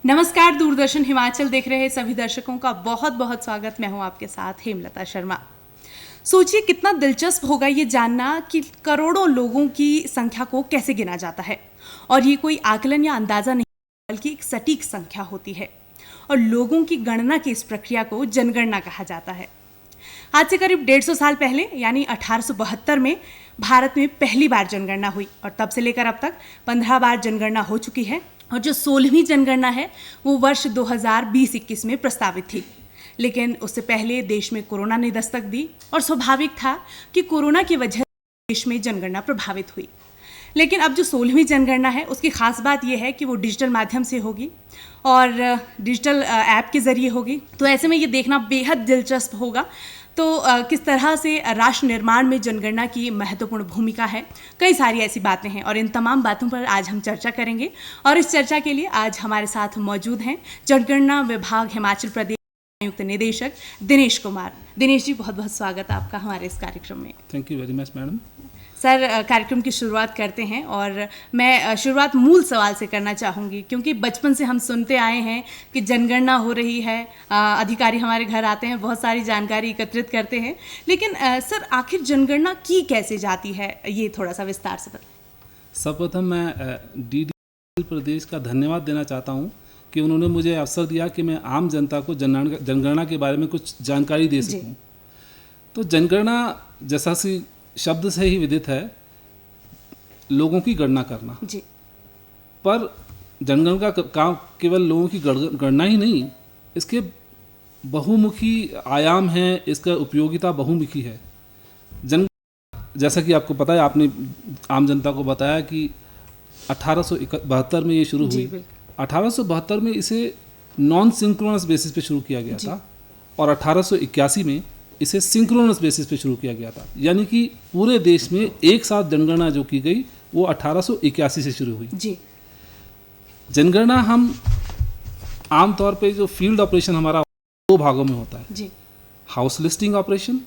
नमस्कार, दूरदर्शन हिमाचल देख रहे सभी दर्शकों का बहुत बहुत स्वागत। मैं हूं आपके साथ हेमलता शर्मा। सोचिए कितना दिलचस्प होगा ये जानना कि करोड़ों लोगों की संख्या को कैसे गिना जाता है। और ये कोई आकलन या अंदाज़ा नहीं बल्कि एक सटीक संख्या होती है। और लोगों की गणना की इस प्रक्रिया को जनगणना कहा जाता है। आज से करीब 150 साल पहले यानी 1872 में भारत में पहली बार जनगणना हुई और तब से लेकर अब तक 15 बार जनगणना हो चुकी है। और जो 16वीं जनगणना है वो वर्ष 2020-21 में प्रस्तावित थी। लेकिन उससे पहले देश में कोरोना ने दस्तक दी और स्वाभाविक था कि कोरोना की वजह से देश में जनगणना प्रभावित हुई। लेकिन अब जो 16वीं जनगणना है उसकी खास बात यह है कि वो डिजिटल माध्यम से होगी और डिजिटल ऐप के ज़रिए होगी। तो ऐसे में ये देखना बेहद दिलचस्प होगा तो किस तरह से राष्ट्र निर्माण में जनगणना की महत्वपूर्ण भूमिका है। कई सारी ऐसी बातें हैं और इन तमाम बातों पर आज हम चर्चा करेंगे। और इस चर्चा के लिए आज हमारे साथ मौजूद हैं जनगणना विभाग हिमाचल प्रदेश संयुक्त निदेशक दिनेश कुमार। दिनेश जी, बहुत बहुत स्वागत है आपका हमारे इस कार्यक्रम में। Thank you very much madam. Sir, कार्यक्रम की शुरुआत करते हैं और मैं शुरुआत मूल सवाल से करना चाहूँगी क्योंकि बचपन से हम सुनते आए हैं कि जनगणना हो रही है, अधिकारी हमारे घर आते हैं, बहुत सारी जानकारी एकत्रित करते हैं। लेकिन सर, आखिर जनगणना की कैसे जाती है, ये थोड़ा सा विस्तार से बताएं। सर्वप्रथम मैं DD प्रदेश का धन्यवाद देना चाहता हूँ कि उन्होंने मुझे अवसर दिया कि मैं आम जनता को जनगणना के बारे में कुछ जानकारी दे सकूँ। तो जनगणना जैसा सी शब्द से ही विदित है, लोगों की गणना करना जी। पर जनगणना का काम केवल लोगों की गणना ही नहीं, इसके बहुमुखी आयाम हैं, इसका उपयोगिता बहुमुखी है। जैसा कि आपको पता है, आपने आम जनता को बताया कि 1872 में ये शुरू हुई। 1872 में इसे नॉन सिंक्रोनस बेसिस पे शुरू किया गया था और 1881 में इसे सिंक्रोनस बेसिस पे शुरू किया गया था। यानी कि पूरे देश में एक साथ जनगणना जो की गई वो 1881 से शुरू हुई जी। जनगणना हम आमतौर पे जो फील्ड ऑपरेशन हमारा 2 भागों में होता है जी। हाउस लिस्टिंग ऑपरेशन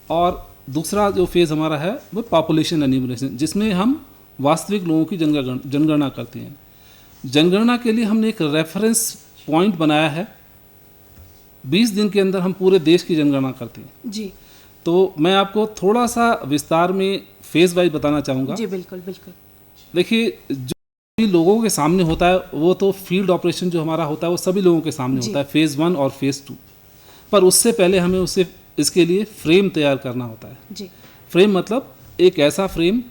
और दूसरा जो फेज़ हमारा है वो पॉपुलेशन एन्यूमरेशन, जिसमें हम वास्तविक लोगों की जनगणना करते हैं। जनगणना के लिए हमने एक रेफरेंस पॉइंट बनाया है। 20 दिन के अंदर हम पूरे देश की जनगणना करते हैं जी। तो मैं आपको थोड़ा सा विस्तार में फेज वाइज बताना चाहूँगा। जी बिल्कुल बिल्कुल। देखिए, जो भी लोगों के सामने होता है वो तो फील्ड ऑपरेशन जो हमारा होता है वो सभी लोगों के सामने होता है, फेज़ 1 और फेज़ 2। पर उससे पहले हमें इसके लिए फ्रेम तैयार करना होता है जी। फ्रेम मतलब एक ऐसा फ्रेम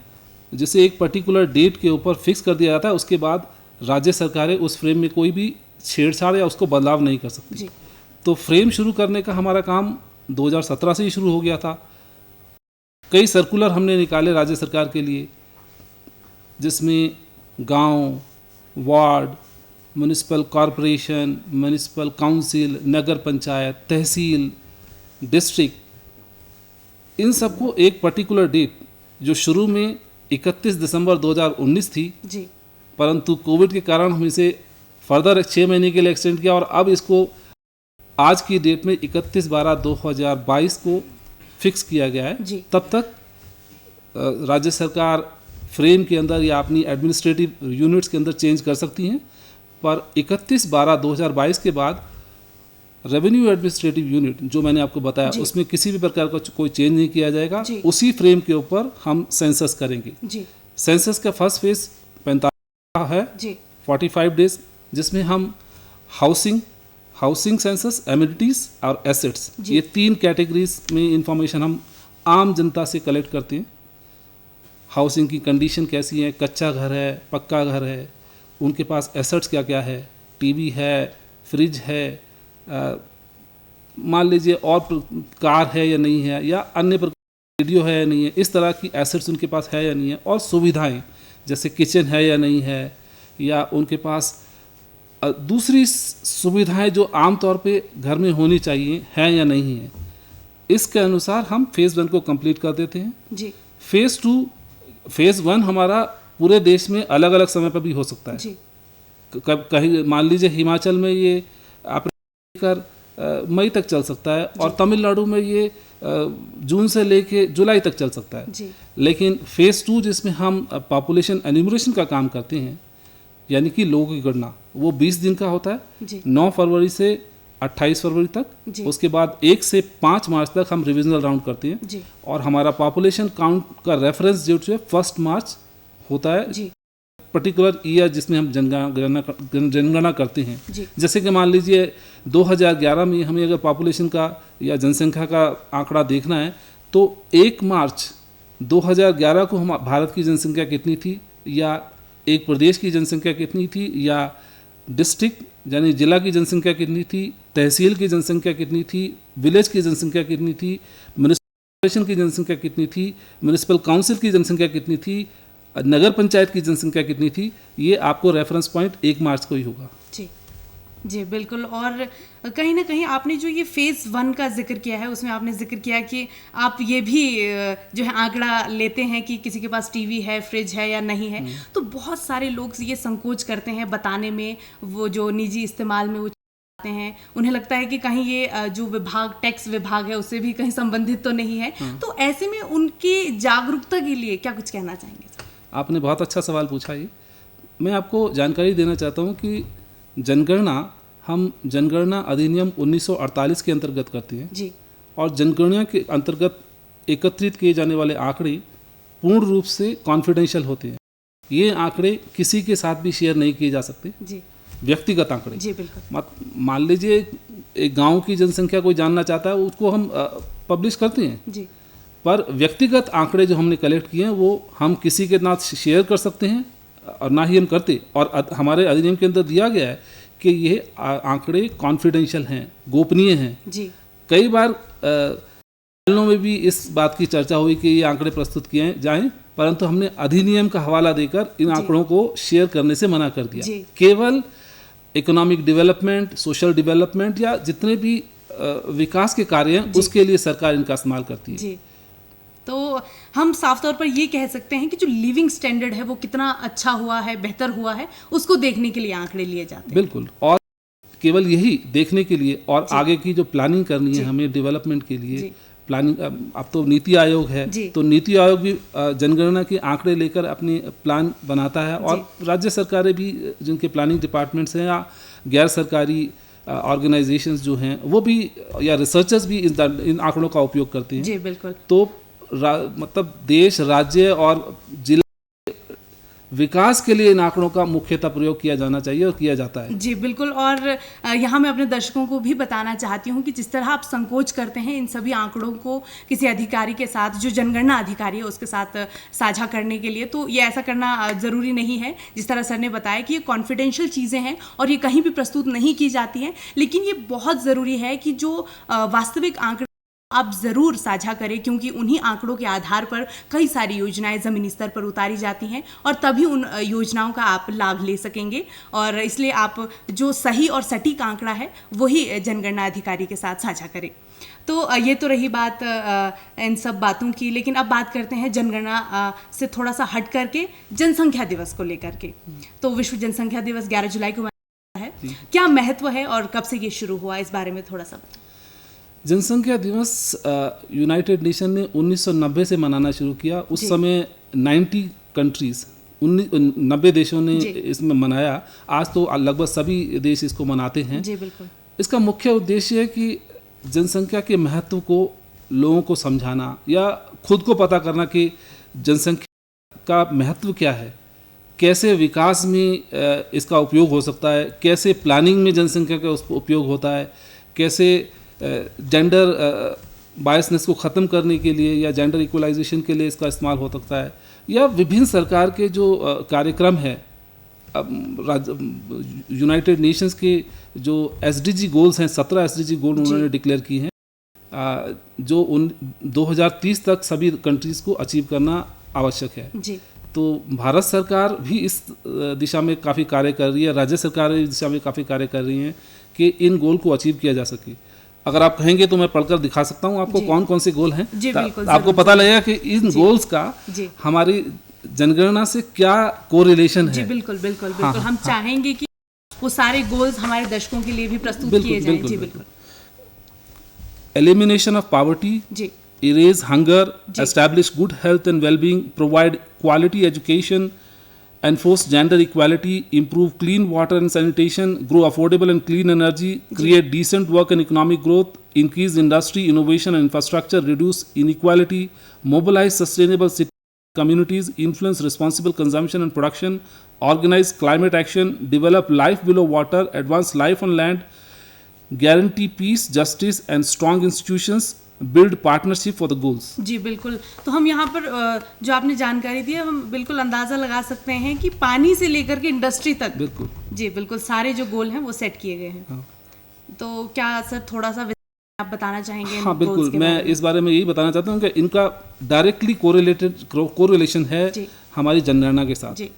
जिसे एक पर्टिकुलर डेट के ऊपर फिक्स कर दिया जाता है। उसके बाद राज्य सरकारें उस फ्रेम में कोई भी छेड़छाड़ या उसको बदलाव नहीं कर सकती जी। तो फ्रेम शुरू करने का हमारा काम 2017 से ही शुरू हो गया था। कई सर्कुलर हमने निकाले राज्य सरकार के लिए, जिसमें गांव, ward, municipal corporation, municipal council, नगर पंचायत, तहसील, डिस्ट्रिक्ट, इन सबको एक पर्टिकुलर डेट जो शुरू में 31 दिसंबर 2019 थी जी, परंतु कोविड के कारण हम इसे फर्दर 6 महीने के लिए एक्सटेंड किया और अब इसको आज की डेट में 31/12/2022 को फिक्स किया गया है जी। तब तक राज्य सरकार फ्रेम के अंदर या अपनी एडमिनिस्ट्रेटिव यूनिट्स के अंदर चेंज कर सकती हैं, पर 31/12/2022 के बाद रेवेन्यू एडमिनिस्ट्रेटिव यूनिट जो मैंने आपको बताया उसमें किसी भी प्रकार का कोई चेंज नहीं किया जाएगा। उसी फ्रेम के ऊपर हम सेंसस करेंगे जी। सेंसस का फर्स्ट फेज 45 है जी, 45 डेज, जिसमें हम हाउसिंग सेंसस, एमिनिटीज और एसेट्स, ये 3 कैटेगरीज में इंफॉर्मेशन हम आम जनता से कलेक्ट करते हैं। हाउसिंग की कंडीशन कैसी है, कच्चा घर है, पक्का घर है, उनके पास एसेट्स क्या क्या है, टीवी है, फ्रिज है, मान लीजिए और कार है या नहीं है, या अन्य प्रकार रेडियो है या नहीं है, इस तरह की एसेट्स उनके पास है या नहीं है, और सुविधाएं जैसे किचन है या नहीं है, या उनके पास दूसरी सुविधाएं जो आमतौर पे घर में होनी चाहिए है या नहीं है। इसके अनुसार हम फेज़ 1 को कंप्लीट कर देते हैं जी। फेज़ 1 हमारा पूरे देश में अलग अलग समय पर भी हो सकता है जी। कहीं मान लीजिए हिमाचल में ये अप्रैल मई तक चल सकता है और तमिलनाडु में ये जून से लेके जुलाई तक चल सकता है जी। लेकिन फेज़ 2 जिसमें हम पॉपुलेशन एन्यूमरेशन का काम करते हैं यानी कि लोगों की गणना, वो 20 दिन का होता है, जी 9 फरवरी से 28 फरवरी जी। तक। उसके बाद 1 से 5 मार्च तक हम रिविजनल राउंड करते हैं। जी और हमारा पॉपुलेशन काउंट का रेफरेंस जो है 1 मार्च होता है, जी पर्टिकुलर ईयर जिसमें हम जनगणना करते हैं। जी जैसे कि मान लीजिए 2011 में हमें अगर पॉपुलेशन का या जनसंख्या का आंकड़ा देखना है तो 1 मार्च 2011 को हम भारत की जनसंख्या कितनी थी, या एक प्रदेश की जनसंख्या कितनी थी, या डिस्ट्रिक्ट यानी जिला की जनसंख्या कितनी थी, तहसील की जनसंख्या कितनी थी, विलेज की जनसंख्या कितनी थी, म्यूनिसिपल की जनसंख्या कितनी थी, म्यूनिसिपल काउंसिल की जनसंख्या कितनी थी, नगर पंचायत की जनसंख्या कितनी थी, ये आपको रेफरेंस पॉइंट 1 मार्च को ही होगा। जी जी बिल्कुल। और कहीं ना कहीं आपने जो ये फेज़ 1 का जिक्र किया है उसमें आपने जिक्र किया कि आप ये भी जो है आंकड़ा लेते हैं कि किसी के पास टीवी है, फ्रिज है या नहीं है। तो बहुत सारे लोग ये संकोच करते हैं बताने में, वो जो निजी इस्तेमाल में वो आते हैं, उन्हें लगता है कि कहीं ये जो विभाग, टैक्स विभाग है, उससे भी कहीं संबंधित तो नहीं है। तो ऐसे में उनकी जागरूकता के लिए क्या कुछ कहना चाहेंगे? आपने बहुत अच्छा सवाल पूछा। ये मैं आपको जानकारी देना चाहता हूँ कि जनगणना हम जनगणना अधिनियम 1948 के अंतर्गत करते हैं जी और जनगणना के अंतर्गत एकत्रित किए जाने वाले आंकड़े पूर्ण रूप से कॉन्फिडेंशियल होते हैं। ये आंकड़े किसी के साथ भी शेयर नहीं किए जा सकते, जी व्यक्तिगत आंकड़े। जी बिल्कुल। मान लीजिए एक गांव की जनसंख्या कोई जानना चाहता है, उसको हम पब्लिश करते हैं, जी पर व्यक्तिगत आंकड़े जो हमने कलेक्ट किए हैं वो हम किसी के ना शेयर कर सकते हैं और ना ही हम करते। और हमारे अधिनियम के अंदर दिया गया है कि ये आंकड़े कॉन्फिडेंशियल हैं, गोपनीय हैं। जी कई बार चैनलों में भी इस बात की चर्चा हुई कि ये आंकड़े प्रस्तुत किए जाएं, परंतु हमने अधिनियम का हवाला देकर इन आंकड़ों को शेयर करने से मना कर दिया। केवल इकोनॉमिक डेवलपमेंट, सोशल डेवलपमेंट या जितने भी विकास के कार्य हैं उसके लिए सरकार इनका इस्तेमाल करती है। जी तो हम साफ तौर पर ये कह सकते हैं कि जो लिविंग स्टैंडर्ड है वो कितना अच्छा हुआ है, बेहतर हुआ है, उसको देखने के लिए आंकड़े लिए जाते हैं। बिल्कुल, और केवल यही देखने के लिए और आगे की जो प्लानिंग करनी है हमें डेवलपमेंट के लिए प्लानिंग। अब तो नीति आयोग है, तो नीति आयोग भी जनगणना के आंकड़े लेकर अपनी प्लान बनाता है और राज्य सरकारें भी जिनके प्लानिंग डिपार्टमेंट्स हैं या गैर सरकारी ऑर्गेनाइजेशंस जो हैं वो भी या रिसर्चर्स भी इन आंकड़ों का उपयोग करते हैं। जी बिल्कुल। तो मतलब देश, राज्य और जिला विकास के लिए इन आंकड़ों का मुख्यतः प्रयोग किया जाना चाहिए और किया जाता है। जी बिल्कुल। और यहाँ मैं अपने दर्शकों को भी बताना चाहती हूँ कि जिस तरह आप संकोच करते हैं इन सभी आंकड़ों को किसी अधिकारी के साथ, जो जनगणना अधिकारी है उसके साथ साझा करने के लिए, तो ये ऐसा करना ज़रूरी नहीं है। जिस तरह सर ने बताया कि ये कॉन्फिडेंशियल चीज़ें हैं और ये कहीं भी प्रस्तुत नहीं की जाती हैं, लेकिन ये बहुत ज़रूरी है कि जो वास्तविक आंकड़े आप ज़रूर साझा करें, क्योंकि उन्हीं आंकड़ों के आधार पर कई सारी योजनाएं ज़मीनी स्तर पर उतारी जाती हैं और तभी उन योजनाओं का आप लाभ ले सकेंगे। और इसलिए आप जो सही और सटीक आंकड़ा है वही जनगणना अधिकारी के साथ साझा करें। तो ये तो रही बात इन सब बातों की, लेकिन अब बात करते हैं जनगणना से थोड़ा सा हट करके जनसंख्या दिवस को लेकर के। तो विश्व जनसंख्या दिवस 11 जुलाई को मनाया है, क्या महत्व है और कब से ये शुरू हुआ, इस बारे में थोड़ा सा बताएं। जनसंख्या दिवस यूनाइटेड नेशन ने 1990 से मनाना शुरू किया। उस समय 90 कंट्रीज, 90 देशों ने इसमें मनाया। आज तो लगभग सभी देश इसको मनाते हैं। जी बिल्कुल। इसका मुख्य उद्देश्य है कि जनसंख्या के महत्व को लोगों को समझाना या खुद को पता करना कि जनसंख्या का महत्व क्या है, कैसे विकास में इसका उपयोग हो सकता है, कैसे प्लानिंग में जनसंख्या का उपयोग होता है, कैसे जेंडर बायसनेस को ख़त्म करने के लिए या जेंडर इक्वलाइजेशन के लिए इसका इस्तेमाल हो सकता है, या विभिन्न सरकार के जो कार्यक्रम है, यूनाइटेड नेशंस के जो एसडीजी गोल्स हैं, 17 एसडीजी गोल उन्होंने डिक्लेयर की हैं, जो 2030 तक सभी कंट्रीज़ को अचीव करना आवश्यक है। जी। तो भारत सरकार भी इस दिशा में काफ़ी कार्य कर रही है, राज्य सरकारें इस दिशा में काफ़ी कार्य कर रही हैं कि इन गोल को अचीव किया जा सके। अगर आप कहेंगे तो मैं पढ़कर दिखा सकता हूँ आपको कौन कौन से गोल हैं। जी बिल्कुल। आपको पता लगेगा कि इन गोल्स का हमारी जनगणना से क्या कोरिलेशन है। जी बिल्कुल बिल्कुल बिल्कुल। हाँ, हम चाहेंगे कि वो सारे गोल्स हमारे दर्शकों के लिए भी प्रस्तुत किए जाएं। जी बिल्कुल। Elimination of poverty, erase hunger, establish good health and well-being, provide quality education, enforce gender equality, improve clean water and sanitation, grow affordable and clean energy, create decent work and economic growth, increase industry, innovation and infrastructure, reduce inequality, mobilize sustainable city communities, influence responsible consumption and production, organize climate action, develop life below water, advance life on land, guarantee peace, justice and strong institutions, build partnership for the goals. जी बिल्कुल। तो हम यहाँ पर जो आपने जानकारी दी है, हम बिल्कुल अंदाज़ा लगा सकते हैं कि पानी से लेकर के इंडस्ट्री तक बिल्कुल जी बिल्कुल सारे जो गोल हैं वो सेट किए गए हैं। हाँ। तो क्या सर थोड़ा सा आप बताना चाहेंगे इन हाँ goals बिल्कुल, के मैं बारे में? इस बारे में यही बताना चाहता हूँ कि इनका डायरेक्टली कोरिलेशन है जी। हमारी जनगणना के साथ। जी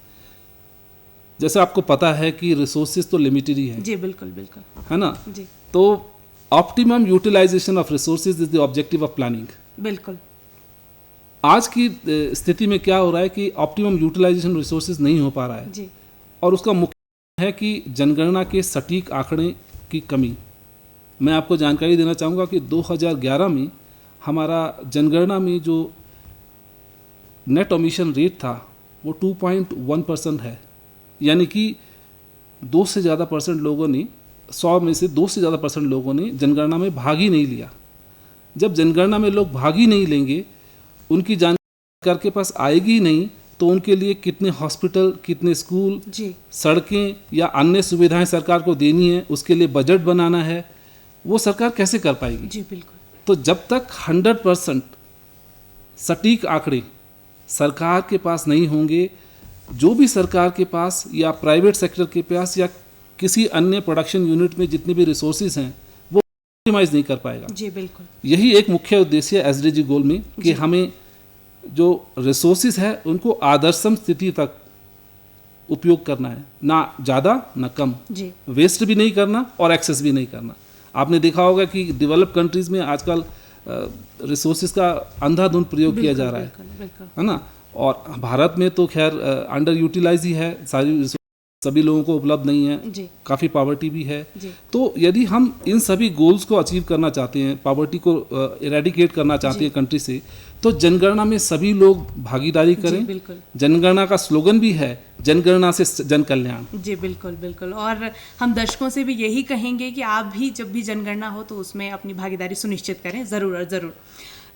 जैसे आपको पता है कि रिसोर्सेज तो लिमिटेड ही है जी बिल्कुल बिल्कुल है ना। जी तो optimum utilisation of resources is the objective of planning. बिल्कुल आज की स्थिति में क्या हो रहा है कि ऑप्टिमम यूटिलाइजेशन रिसोर्सेज नहीं हो पा रहा है, जी और उसका मुख्य है कि जनगणना के सटीक आंकड़े की कमी। मैं आपको जानकारी देना चाहूँगा कि 2011 में हमारा जनगणना में जो नेट ओमिशन रेट था वो 2.1% है, यानी कि 2 से ज़्यादा परसेंट लोगों ने 100 में से 2 से ज़्यादा परसेंट लोगों ने जनगणना में भाग ही नहीं लिया। जब जनगणना में लोग भाग ही नहीं लेंगे, उनकी जानकारी सरकार के पास आएगी ही नहीं, तो उनके लिए कितने हॉस्पिटल, कितने स्कूल, जी सड़कें या अन्य सुविधाएं सरकार को देनी है, उसके लिए बजट बनाना है, वो सरकार कैसे कर पाएगी। जी बिल्कुल तो जब तक 100% सटीक आंकड़े सरकार के पास नहीं होंगे, जो भी सरकार के पास या प्राइवेट सेक्टर के पास या किसी अन्य प्रोडक्शन यूनिट में जितने भी रिसोर्सेज हैं वो ऑप्टिमाइज नहीं कर पाएगा। जी बिल्कुल यही एक मुख्य उद्देश्य है एसडीजी गोल में कि हमें जो रिसोर्सेज है उनको आदर्शम स्थिति तक उपयोग करना है, ना ज़्यादा ना कम, जी वेस्ट भी नहीं करना और एक्सेस भी नहीं करना। आपने देखा होगा कि डेवलप कंट्रीज में आजकल रिसोर्सेज का अंधाधुंध प्रयोग किया जा रहा है, बिल्कुल बिल्कुल है ना। और भारत में तो खैर अंडर यूटिलाइज ही है, सारी resources सभी लोगों को उपलब्ध नहीं है, जी काफ़ी पॉवर्टी भी है। जी तो यदि हम इन सभी गोल्स को अचीव करना चाहते हैं, पॉवर्टी को इरेडिकेट करना चाहते हैं कंट्री से, तो जनगणना में सभी लोग भागीदारी जी करें। बिल्कुल जनगणना का स्लोगन भी है जनगणना से जन कल्याण। जी बिल्कुल बिल्कुल। और हम दर्शकों से भी यही कहेंगे कि आप भी जब भी जनगणना हो तो उसमें अपनी भागीदारी सुनिश्चित करें, ज़रूर और ज़रूर।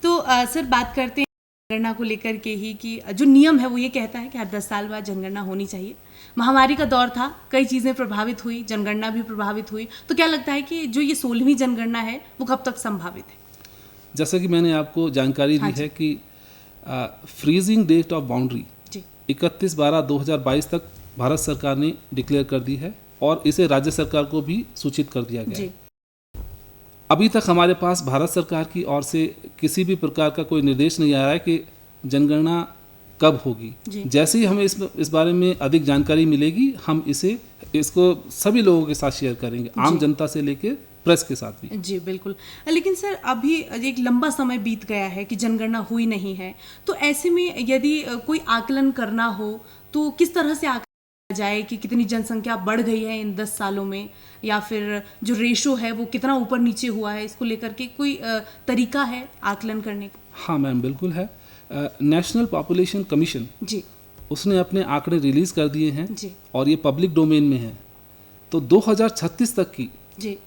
तो सर बात करते हैं जनगणना को लेकर के ही कि जो नियम है वो ये कहता है कि हर 10 साल बाद जनगणना होनी चाहिए। महामारी का दौर था, कई चीज़ें प्रभावित हुई, जनगणना भी प्रभावित हुई, तो क्या लगता है कि जो ये 16वीं जनगणना है वो कब तक संभावित है? जैसा कि मैंने आपको जानकारी दी है कि फ्रीजिंग डेट ऑफ बाउंड्री जी 31/12/2022 तक भारत सरकार ने डिक्लेयर कर दी है और इसे राज्य सरकार को भी सूचित कर दिया गया जी है। अभी तक हमारे पास भारत सरकार की ओर से किसी भी प्रकार का कोई निर्देश नहीं आया है कि जनगणना कब होगी। जी। जैसे ही हमें इस बारे में अधिक जानकारी मिलेगी, हम इसको सभी लोगों के साथ शेयर करेंगे, आम जनता से लेकर प्रेस के साथ भी। जी बिल्कुल। लेकिन सर अभी एक लंबा समय बीत गया है कि जनगणना हुई नहीं है, तो ऐसे में यदि कोई आकलन करना हो तो किस तरह से आकलन किया जाए कि कितनी जनसंख्या बढ़ गई है इन 10 सालों में, या फिर जो रेशो है वो कितना ऊपर नीचे हुआ है, इसको लेकर के कोई तरीका है आकलन करने का? हाँ मैम, बिल्कुल है। नेशनल पॉपुलेशन कमीशन जी उसने अपने आंकड़े रिलीज कर दिए हैं जी और ये पब्लिक डोमेन में है। तो 2036 तक की जी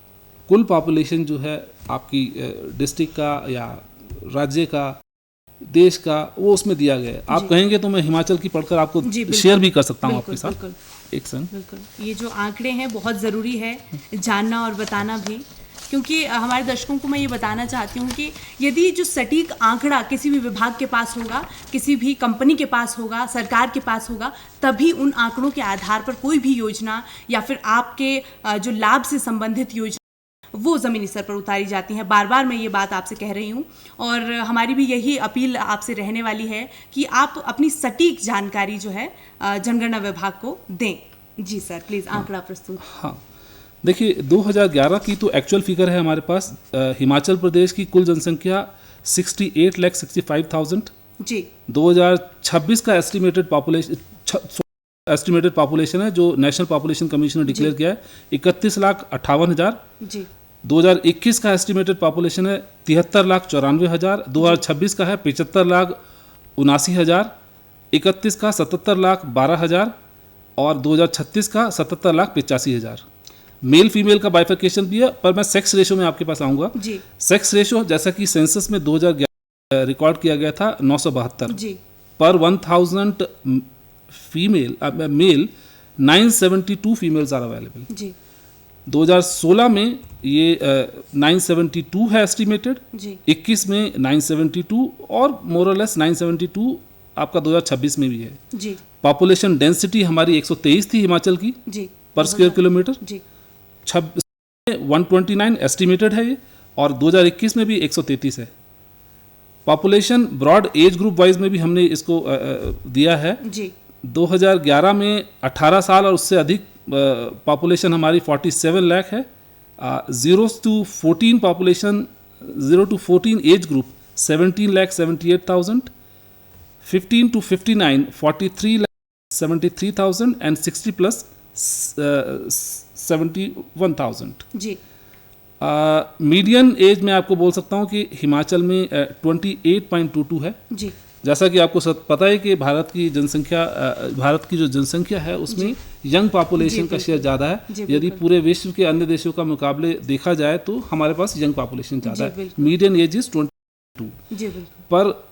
कुल पॉपुलेशन जो है आपकी डिस्ट्रिक्ट का या राज्य का, देश का, वो उसमें दिया गया है। आप कहेंगे तो मैं हिमाचल की पढ़कर आपको जी, बिल्कुल। शेयर भी कर सकता हूँ बिल्कुल, आपके साथ। बिल्कुल। एक सेकंड। बिल्कुल। ये जो आंकड़े हैं बहुत ज़रूरी है जानना और बताना भी, क्योंकि हमारे दर्शकों को मैं ये बताना चाहती हूँ कि यदि जो सटीक आंकड़ा किसी भी विभाग के पास होगा, किसी भी कंपनी के पास होगा, सरकार के पास होगा, तभी उन आंकड़ों के आधार पर कोई भी योजना या फिर आपके जो लाभ से संबंधित योजना वो ज़मीनी स्तर पर उतारी जाती हैं। बार बार मैं ये बात आपसे कह रही हूँ और हमारी भी यही अपील आपसे रहने वाली है कि आप अपनी सटीक जानकारी जो है जनगणना विभाग को दें। जी सर, प्लीज़ आंकड़ा प्रस्तुत। हाँ, देखिए 2011 की तो एक्चुअल फिगर है हमारे पास। हिमाचल प्रदेश की कुल जनसंख्या 68,65,000। जी 2026 का एस्टिमेटेड पॉपुलेशन है जो नेशनल पॉपुलेशन कमीशन ने डिक्लेयर किया है 31,58,000। जी 2021 का एस्टिमेटेड पॉपुलेशन है 73,94,000। 2026 का है 75,79,000। 31 का 77,12,000। और 2036 का 77,85,000। मेल फीमेल का बाइफिकेशन भी है, पर मैं सेक्स रेशो में आपके पास आऊँगा। जी सेक्स रेशो जैसा कि सेंसस में 2011 रिकॉर्ड किया गया था 972 जी पर 1000 female male 972 females are available. जी 2016 में ये 972 है एस्टिमेटेड, जी 21 में 972 और मोरलेस 972 आपका 2026 में भी है। जी पॉपुलेशन डेंसिटी हमारी 123 थी हिमाचल की जी पर स्क्वायर किलोमीटर। जी 26 में 129 एस्टिमेटेड है ये, और 2021 में भी 133 है। Population broad age group wise में भी हमने इसको दिया है। जी 2011 में 18 साल और उससे अधिक पॉपुलेशन हमारी 47 लाख है। 0 to 14 population 0 to 14 age group 17,78,000, 15 to 59 43,73,000 and 60 plus 71,000। जी मीडियन एज में आपको बोल सकता हूँ कि हिमाचल में 28.22 है। जी जैसा कि आपको पता है कि भारत की जो जनसंख्या है उसमें यंग पॉपुलेशन का शेयर ज़्यादा है। यदि पूरे विश्व के अन्य देशों का मुकाबले देखा जाए तो हमारे पास यंग पॉपुलेशन ज़्यादा है। Median as is 22। जी बिल्कुल। पर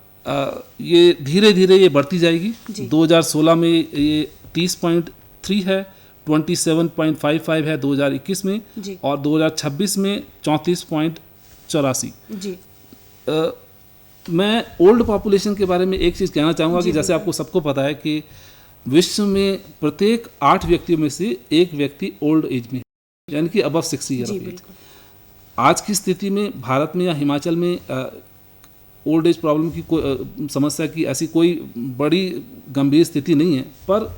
ये धीरे धीरे ये बढ़ती जाएगी। 2016 में ये 30.3 है, 27.55 है 2021 में, और 2026 में 34.84। जी मैं ओल्ड पॉपुलेशन के बारे में एक चीज़ कहना चाहूँगा कि जैसे आपको सबको पता है कि विश्व में प्रत्येक 8 व्यक्तियों में से एक व्यक्ति ओल्ड एज में है, यानी कि अबव 60 ईयर ऑफ एज। आज की स्थिति में भारत में या हिमाचल में ओल्ड एज प्रॉब्लम की समस्या की ऐसी कोई बड़ी गंभीर स्थिति नहीं है, पर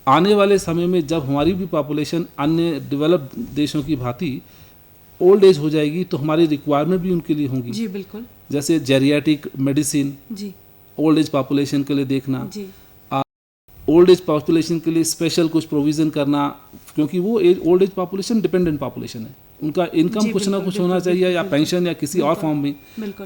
आने वाले समय में जब हमारी भी पॉपुलेशन अन्य डेवलप्ड देशों की भांति ओल्ड एज हो जाएगी तो हमारी रिक्वायरमेंट भी उनके लिए होंगी। जी बिल्कुल। जैसे जेरियाटिक मेडिसिन, जी ओल्ड एज पॉपुलेशन के लिए देखना, जी ओल्ड एज पॉपुलेशन के लिए स्पेशल कुछ प्रोविज़न करना, क्योंकि वो old age population dependent population है, उनका इनकम कुछ ना कुछ होना चाहिए, या पेंशन या किसी और फॉर्म में।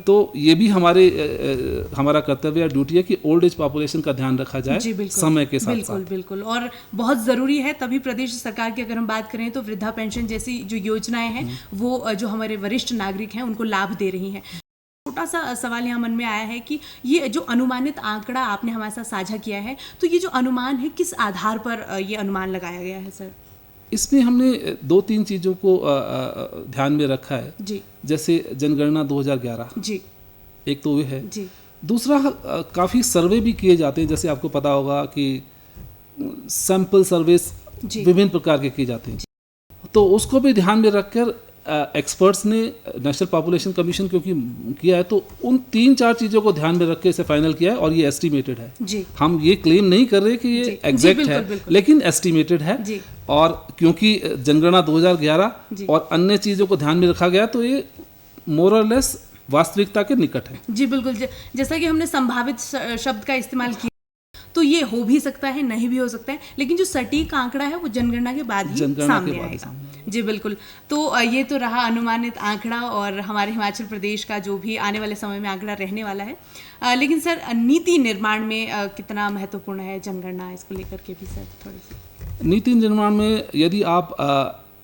तो ये भी हमारा कर्तव्य या ड्यूटी है कि ओल्ड एज पॉपुलेशन का ध्यान रखा जाए समय के साथ। बिल्कुल बिल्कुल, और बहुत ज़रूरी है। तभी प्रदेश सरकार की अगर हम बात करें तो वृद्धा पेंशन जैसी जो योजनाएं हैं वो जो हमारे वरिष्ठ नागरिक हैं उनको लाभ दे रही हैं। छोटा सा सवाल यहाँ मन में आया है कि ये जो अनुमानित आंकड़ा आपने हमारे साथ साझा किया है, तो ये जो अनुमान है किस आधार पर ये अनुमान लगाया गया है सर? इसमें हमने 2-3 चीज़ों को ध्यान में रखा है। जी जैसे जनगणना 2011, जी एक तो वो है। जी दूसरा काफ़ी सर्वे भी किए जाते हैं, जैसे आपको पता होगा कि सैंपल सर्वेस विभिन्न प्रकार के किए जाते हैं, तो उसको भी ध्यान में रखकर एक्सपर्ट्स ने नेशनल पॉपुलेशन कमीशन क्योंकि किया है, तो उन 3-4 चीज़ों को ध्यान में रख के इसे फाइनल किया है, और ये एस्टिमेटेड है। जी हम ये क्लेम नहीं कर रहे कि ये एग्जैक्ट है, लेकिन एस्टिमेटेड है। जी और क्योंकि जनगणना 2011 और अन्य चीज़ों को ध्यान में रखा गया, तो ये मोर और लेस वास्तविकता के निकट है। जी बिल्कुल। जैसा कि हमने संभावित शब्द का इस्तेमाल किया, तो ये हो भी सकता है, नहीं भी हो सकता है, लेकिन जो सटीक आंकड़ा है वो जनगणना के बाद ही सामने आएगा। जी बिल्कुल। तो ये तो रहा अनुमानित आंकड़ा और हमारे हिमाचल प्रदेश का जो भी आने वाले समय में आंकड़ा रहने वाला है। लेकिन सर नीति निर्माण में कितना महत्वपूर्ण है जनगणना, इसको लेकर के भी सर थोड़ी सी। नीति निर्माण में यदि आप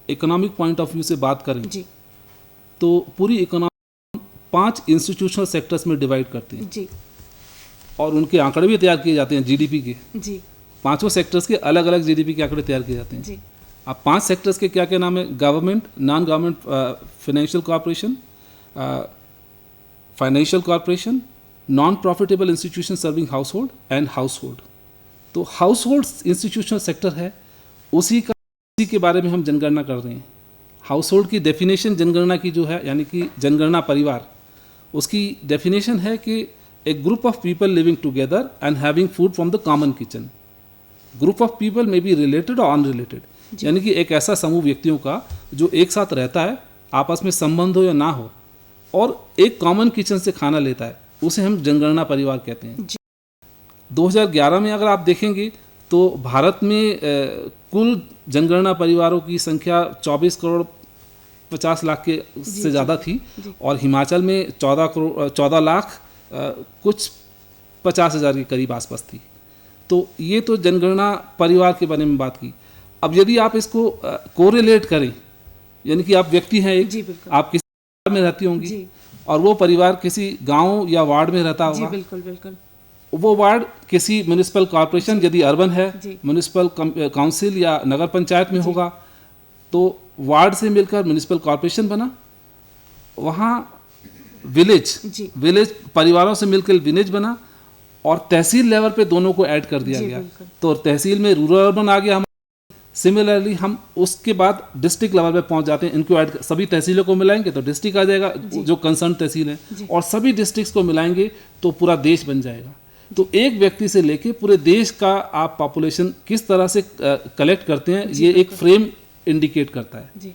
इकोनॉमिक पॉइंट ऑफ व्यू से बात करें जी, तो पूरी इकोनॉमी 5 इंस्टीट्यूशनल सेक्टर्स में डिवाइड करती है जी, और उनके आंकड़े भी तैयार किए जाते हैं जीडीपी के। जी 5 सेक्टर्स के अलग अलग जीडीपी के आंकड़े तैयार किए जाते हैं। जी अब 5 सेक्टर्स के क्या क्या नाम है? Government, non government financial corporation, financial corporation, non profitable institution serving house hold and house hold. तो हाउस होल्ड इंस्टीट्यूशनल सेक्टर है, उसी के बारे में हम जनगणना कर रहे हैं। हाउस होल्ड की डेफिनेशन जनगणना की जो है, यानी कि जनगणना परिवार, उसकी डेफिनेशन है कि a group of people living together and having food from the common kitchen. Group of people में बी रिलेटेड और अनरिलेटेड, यानी कि एक ऐसा समूह व्यक्तियों का जो एक साथ रहता है, आपस में संबंध हो या ना हो, और एक कॉमन किचन से खाना लेता है, उसे हम जनगणना परिवार कहते हैं। 2011 में अगर आप देखेंगे तो भारत में कुल जनगणना परिवारों की संख्या 24 करोड़ 50 लाख के से ज़्यादा थी, और हिमाचल में 14 लाख कुछ 50,000 के करीब आसपास थी। तो ये तो जनगणना परिवार के बारे में बात की। अब यदि आप इसको कोरिलेट करें, यानी कि आप व्यक्ति हैं एक, जी बिल्कुल। आप किसी परिवार में रहती होंगी जी और वो परिवार किसी गांव या वार्ड में रहता जी होगा, बिल्कुल बिल्कुल। वो वार्ड किसी म्यूनिसिपल कॉरपोरेशन यदि अर्बन है, जी। म्यूनिसिपल काउंसिल या नगर पंचायत में होगा, तो वार्ड से मिलकर म्यूनिसिपल कॉरपोरेशन बना, वहाँ विलेज जी परिवारों से मिलकर विलेज बना, और तहसील लेवल पे दोनों को ऐड कर दिया जी गया। बिल्कुल। तो तहसील में रूरल अर्बन आ गया हम। सिमिलरली हम उसके बाद डिस्ट्रिक्ट लेवल पे पहुंच जाते हैं, इनको ऐड सभी तहसीलों को मिलाएंगे तो डिस्ट्रिक्ट आ जाएगा जो कंसर्न तहसील है, और सभी डिस्ट्रिक्ट्स को मिलाएंगे तो पूरा देश बन जाएगा। तो एक व्यक्ति से लेके पूरे देश का आप पॉपुलेशन किस तरह से कलेक्ट करते हैं, ये एक फ्रेम इंडिकेट करता है। जी,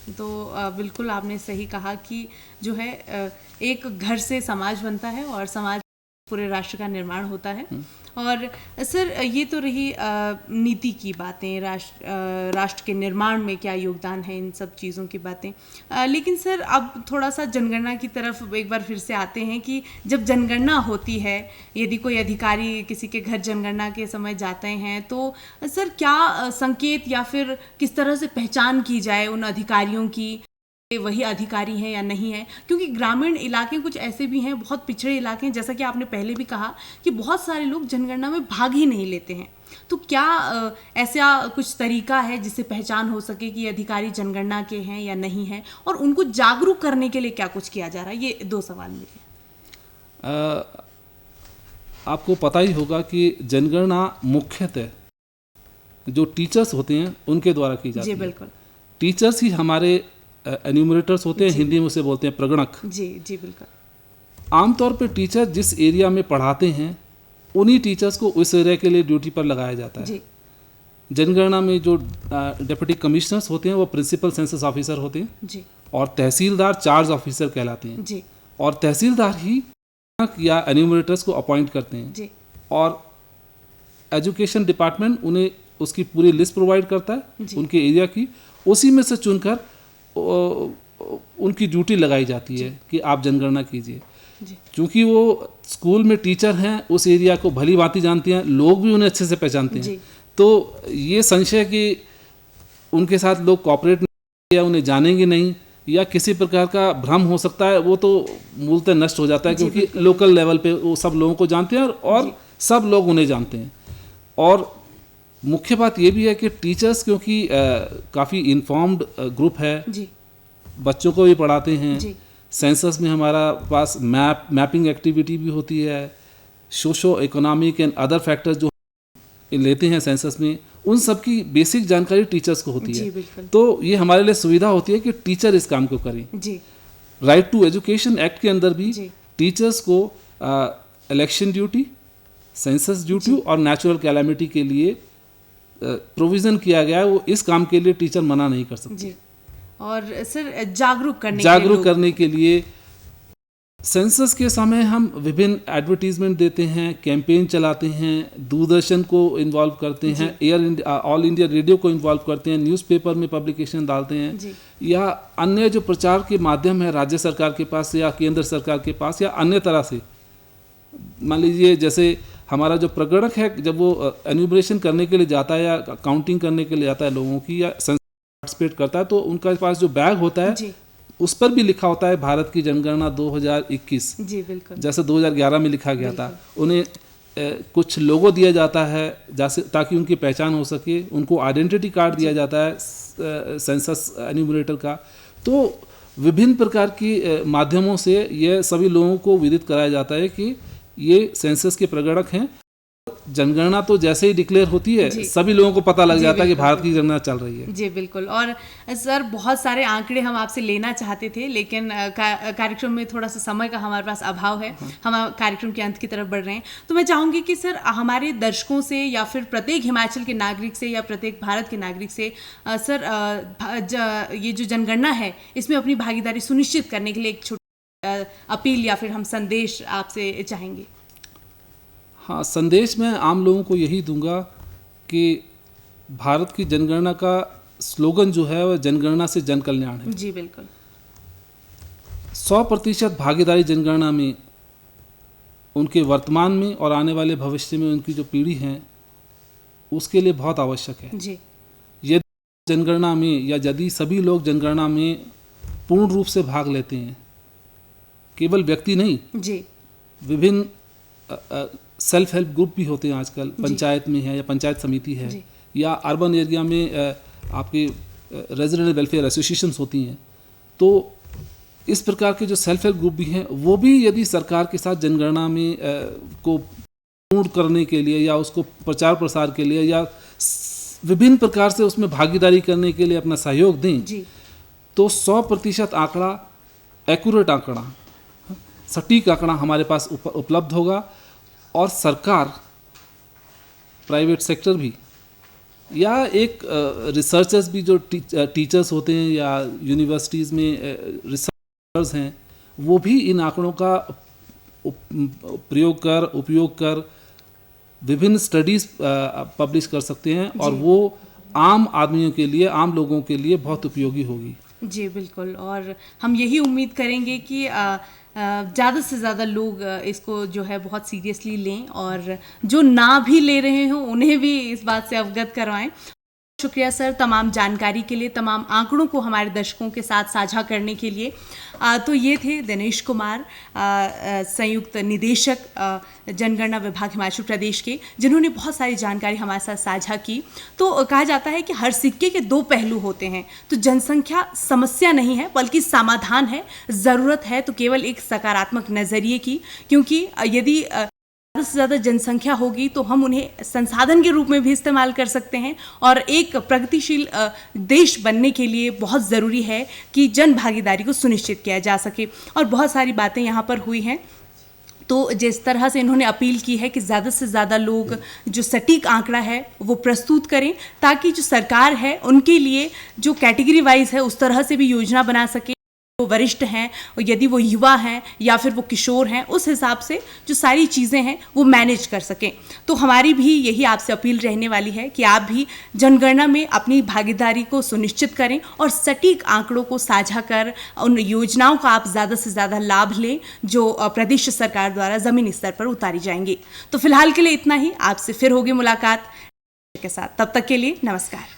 तो बिल्कुल आपने सही कहा कि जो है एक घर से समाज बनता है और समाज पूरे राष्ट्र का निर्माण होता है। और सर ये तो रही नीति की बातें, राष्ट्र के निर्माण में क्या योगदान है, इन सब चीज़ों की बातें। लेकिन सर अब थोड़ा सा जनगणना की तरफ एक बार फिर से आते हैं कि जब जनगणना होती है, यदि कोई अधिकारी किसी के घर जनगणना के समय जाते हैं, तो सर क्या संकेत या फिर किस तरह से पहचान की जाए उन अधिकारियों की, वही अधिकारी हैं या नहीं है? क्योंकि ग्रामीण इलाके कुछ ऐसे भी हैं, बहुत पिछड़े इलाके हैं, जैसा कि आपने पहले भी कहा कि बहुत सारे लोग जनगणना में भाग ही नहीं लेते हैं। तो क्या ऐसा कुछ तरीका है जिससे पहचान हो सके कि ये अधिकारी जनगणना के हैं या नहीं है, और उनको जागरूक करने के लिए क्या कुछ किया जा रहा है? ये दो सवाल मेरे। आपको पता ही होगा कि जनगणना मुख्यतः जो टीचर्स होते हैं उनके द्वारा की जाती है। जी बिल्कुल। टीचर्स ही हमारे एन्यूमरेटर्स होते हैं, हिंदी में उसे बोलते हैं प्रगणक। जी जी बिल्कुल। आमतौर पे टीचर जिस एरिया में पढ़ाते हैं उन्हीं टीचर्स को उस एरिया के लिए ड्यूटी पर लगाया जाता है। जी। जनगणना में जो डिप्टी कमिश्नर्स होते हैं वो प्रिंसिपल सेंसस ऑफिसर होते हैं, जी। और तहसीलदार चार्ज ऑफिसर कहलाते हैं। जी। और तहसीलदार ही या एन्यूमरेटर्स को अपॉइंट करते हैं। जी। और एजुकेशन डिपार्टमेंट उन्हें उसकी पूरी लिस्ट प्रोवाइड करता है उनके एरिया की, उसी में से चुनकर उनकी ड्यूटी लगाई जाती है कि आप जनगणना कीजिए। क्योंकि वो स्कूल में टीचर हैं, उस एरिया को भली भांति जानते हैं, लोग भी उन्हें अच्छे से पहचानते हैं। तो ये संशय कि उनके साथ लोग कॉपरेट नहीं या उन्हें जानेंगे नहीं या किसी प्रकार का भ्रम हो सकता है, वो तो मूलतः नष्ट हो जाता है, क्योंकि लोकल लेवल पे वो सब लोगों को जानते हैं और सब लोग उन्हें जानते हैं। और मुख्य बात ये भी है कि टीचर्स क्योंकि काफ़ी इन्फॉर्म्ड ग्रुप है, बच्चों को भी पढ़ाते हैं, सेंसस में हमारा पास मैपिंग एक्टिविटी भी होती है, socio economic and other factors जो लेते हैं सेंसस में, उन सब की बेसिक जानकारी टीचर्स को होती है। तो ये हमारे लिए सुविधा होती है कि टीचर इस काम को करें। राइट टू एजुकेशन एक्ट के अंदर भी टीचर्स को इलेक्शन ड्यूटी, सेंसस ड्यूटी और नेचुरल कैलामिटी के लिए प्रोविज़न किया गया है। वो इस काम के लिए टीचर मना नहीं कर सकते। और सर जागरूक करने के लिए सेंसस के समय हम विभिन्न एडवर्टीजमेंट देते हैं, कैंपेन चलाते हैं, दूरदर्शन को इन्वॉल्व करते हैं, ऑल इंडिया रेडियो को इन्वॉल्व करते हैं, न्यूज़पेपर में पब्लिकेशन डालते हैं, या अन्य जो प्रचार के माध्यम है राज्य सरकार के पास या केंद्र सरकार के पास या अन्य तरह से। मान लीजिए जैसे हमारा जो प्रगणक है, जब वो एन्यूमरेशन करने के लिए जाता है या काउंटिंग करने के लिए जाता है लोगों की, या पार्टिसिपेट करता है, तो उनका पास जो बैग होता है उस पर भी लिखा होता है भारत की जनगणना 2021। जी बिल्कुल। जैसे 2011 में लिखा गया था। उन्हें कुछ लोगो दिया जाता है जैसे ताकि उनकी पहचान हो सके, उनको आइडेंटिटी कार्ड दिया जाता है सेंसस एन्यूमरेटर का। तो विभिन्न प्रकार की माध्यमों से ये सभी लोगों को विदित कराया जाता है कि ये सेंसस के प्रगणक हैं। जनगणना तो जैसे ही डिक्लेयर होती है सभी लोगों को पता लग जाता है कि भारत की जनगणना चल रही है। जी बिल्कुल। और सर बहुत सारे आंकड़े हम आपसे लेना चाहते थे, लेकिन कार्यक्रम में थोड़ा सा समय का हमारे पास अभाव है, हम कार्यक्रम के अंत की तरफ बढ़ रहे हैं। तो मैं चाहूँगी कि सर हमारे दर्शकों से या फिर प्रत्येक हिमाचल के नागरिक से या प्रत्येक भारत के नागरिक से सर ये जो जनगणना है इसमें अपनी भागीदारी सुनिश्चित करने के लिए एक छोटी अपील या फिर हम संदेश आपसे चाहेंगे। हाँ, संदेश मैं आम लोगों को यही दूंगा कि भारत की जनगणना का स्लोगन जो है वह जनगणना से जन कल्याण है। जी बिल्कुल। 100% भागीदारी जनगणना में उनके वर्तमान में और आने वाले भविष्य में उनकी जो पीढ़ी है उसके लिए बहुत आवश्यक है। जी यदि जनगणना में या यदि सभी लोग जनगणना में पूर्ण रूप से भाग लेते हैं, केवल व्यक्ति नहीं, जी विभिन्न सेल्फ हेल्प ग्रुप भी होते हैं आजकल, पंचायत में है या पंचायत समिति है, या अर्बन एरिया में आपके रेजिडेंट वेलफेयर एसोसिएशंस होती हैं। तो इस प्रकार के जो सेल्फ हेल्प ग्रुप भी हैं वो भी यदि सरकार के साथ जनगणना में को पूर्ण करने के लिए या उसको प्रचार प्रसार के लिए या विभिन्न प्रकार से उसमें भागीदारी करने के लिए अपना सहयोग दें जी तो 100% आंकड़ा, एक्यूरेट आंकड़ा, सटीक आंकड़ा हमारे पास उपलब्ध होगा। और सरकार, प्राइवेट सेक्टर भी या एक रिसर्चर्स भी जो टीचर्स होते हैं या यूनिवर्सिटीज़ में रिसर्चर्स हैं, वो भी इन आंकड़ों का उपयोग कर विभिन्न स्टडीज़ पब्लिश कर सकते हैं और वो आम आदमियों के लिए, आम लोगों के लिए बहुत उपयोगी होगी। जी बिल्कुल, और हम यही उम्मीद करेंगे कि ज़्यादा से ज़्यादा लोग इसको जो है बहुत सीरियसली लें और जो ना भी ले रहे हों उन्हें भी इस बात से अवगत करवाएं। शुक्रिया सर तमाम जानकारी के लिए, तमाम आंकड़ों को हमारे दर्शकों के साथ साझा करने के लिए। तो ये थे दिनेश कुमार, संयुक्त निदेशक जनगणना विभाग हिमाचल प्रदेश के, जिन्होंने बहुत सारी जानकारी हमारे साथ साझा की। तो कहा जाता है कि हर सिक्के के दो पहलू होते हैं, तो जनसंख्या समस्या नहीं है बल्कि समाधान है। ज़रूरत है तो केवल एक सकारात्मक नज़रिए की, क्योंकि यदि ज़्यादा से ज़्यादा जनसंख्या होगी तो हम उन्हें संसाधन के रूप में भी इस्तेमाल कर सकते हैं। और एक प्रगतिशील देश बनने के लिए बहुत ज़रूरी है कि जन भागीदारी को सुनिश्चित किया जा सके। और बहुत सारी बातें यहाँ पर हुई हैं। तो जिस तरह से इन्होंने अपील की है कि ज़्यादा से ज़्यादा लोग जो सटीक आंकड़ा है वो प्रस्तुत करें, ताकि जो सरकार है उनके लिए जो कैटेगरी वाइज है उस तरह से भी योजना बना सके। वो वरिष्ठ हैं और यदि वो युवा हैं या फिर वो किशोर हैं, उस हिसाब से जो सारी चीज़ें हैं वो मैनेज कर सकें। तो हमारी भी यही आपसे अपील रहने वाली है कि आप भी जनगणना में अपनी भागीदारी को सुनिश्चित करें और सटीक आंकड़ों को साझा कर उन योजनाओं का आप ज़्यादा से ज़्यादा लाभ लें जो प्रदेश सरकार द्वारा ज़मीनी स्तर पर उतारी जाएंगी। तो फिलहाल के लिए इतना ही, आपसे फिर होगी मुलाकात के साथ। तब तक के लिए नमस्कार।